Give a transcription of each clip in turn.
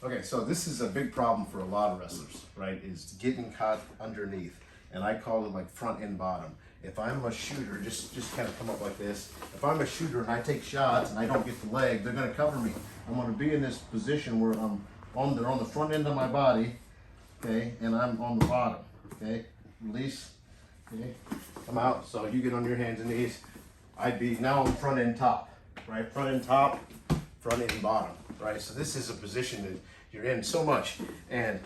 Okay, so this is a big problem for a lot of wrestlers, right? Is getting caught underneath, and I call it like front and bottom. If I'm a shooter, just kind of come up like this. If I'm a shooter and I take shots and I don't get the leg, they're going to cover me. I'm going to be in this position where they're on the front end of my body, okay, and I'm on the bottom, okay. Release, okay, come out. So you get on your hands and knees. I'd be now on front end top, right? Front end top, front end bottom, right? So this is a position that you're in so much, and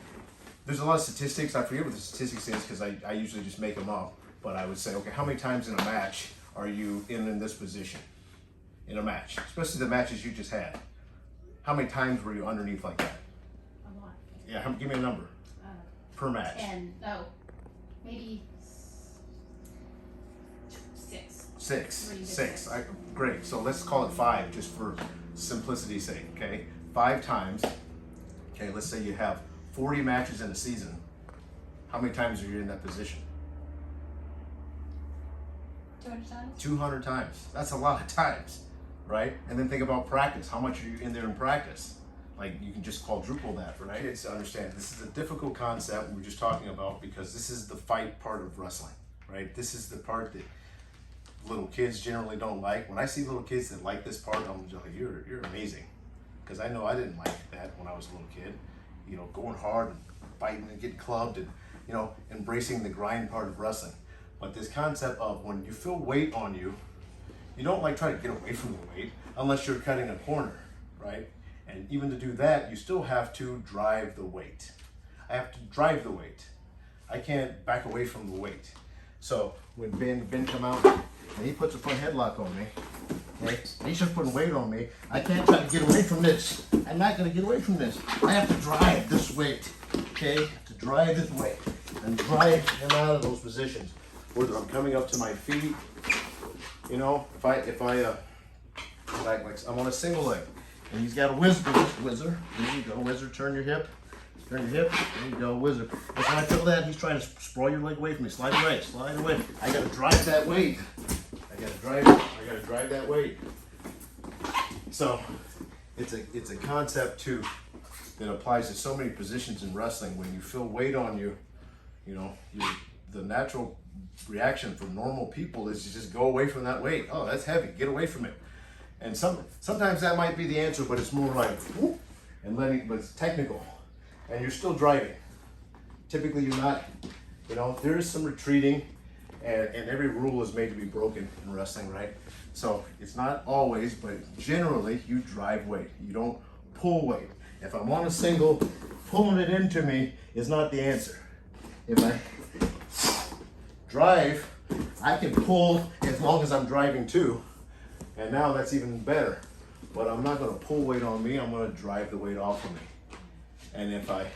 there's a lot of statistics. I forget what the statistics is because I usually just make them up. But I would say, okay, how many times in a match are you in this position? In a match, especially the matches you just had. How many times were you underneath like that? A lot. Yeah, give me a number. Per match. 10. Oh, maybe 6. Six. Great. So let's call it 5 just for simplicity's sake, okay? 5 times. Okay, let's say you have 40 matches in a season. How many times are you in that position? 200 times? 200 times. That's a lot of times, right? And then think about practice. How much are you in there in practice? Like, you can just quadruple that, right? Kids to understand, this is a difficult concept we were just talking about because this is the fight part of wrestling, right? This is the part that little kids generally don't like. When I see little kids that like this part, I'm just like, you're amazing. Because I know I didn't like that when I was a little kid. You know, going hard and fighting and getting clubbed and, you know, embracing the grind part of wrestling. But this concept of when you feel weight on you, you don't like try to get away from the weight unless you're cutting a corner, right? And even to do that, you still have to drive the weight. I have to drive the weight. I can't back away from the weight. So when Ben come out and he puts a front headlock on me, right? And he's just putting weight on me. I can't try to get away from this. I'm not gonna get away from this. I have to drive this weight, okay? To drive this weight and drive him out of those positions. Whether I'm coming up to my feet, you know, if I like I'm on a single leg, and he's got a whizzer. There you go, whizzer. Turn your hip. There you go, whizzer. And when I feel that, he's trying to sprawl your leg away from me. Slide away. I gotta drive that weight. I gotta drive that weight. So it's a concept too that applies to so many positions in wrestling. When you feel weight on you, you know, the natural reaction for normal people is to just go away from that weight. Oh, that's heavy. Get away from it. And sometimes that might be the answer, but it's more like whoop, and but it's technical, and you're still driving. Typically, you're not. You know, there is some retreating, and every rule is made to be broken in wrestling, right? So it's not always, but generally, you drive weight. You don't pull weight. If I'm on a single, pulling it into me is not the answer. If I drive, I can pull as long as I'm driving too, and now that's even better. But I'm not going to pull weight on me, I'm going to drive the weight off of me. And if I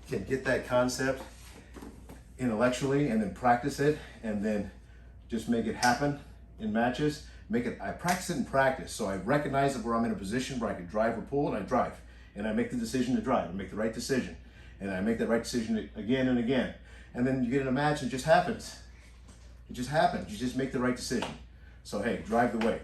can get that concept intellectually and then practice it and then just make it happen in matches, I practice it in practice, so I recognize it where I'm in a position where I can drive or pull, and I drive, and I make the decision to drive, I make the right decision, and I make that right decision again and again. And then you get in a match, and it just happens. It just happens. You just make the right decision. So hey, drive the weight.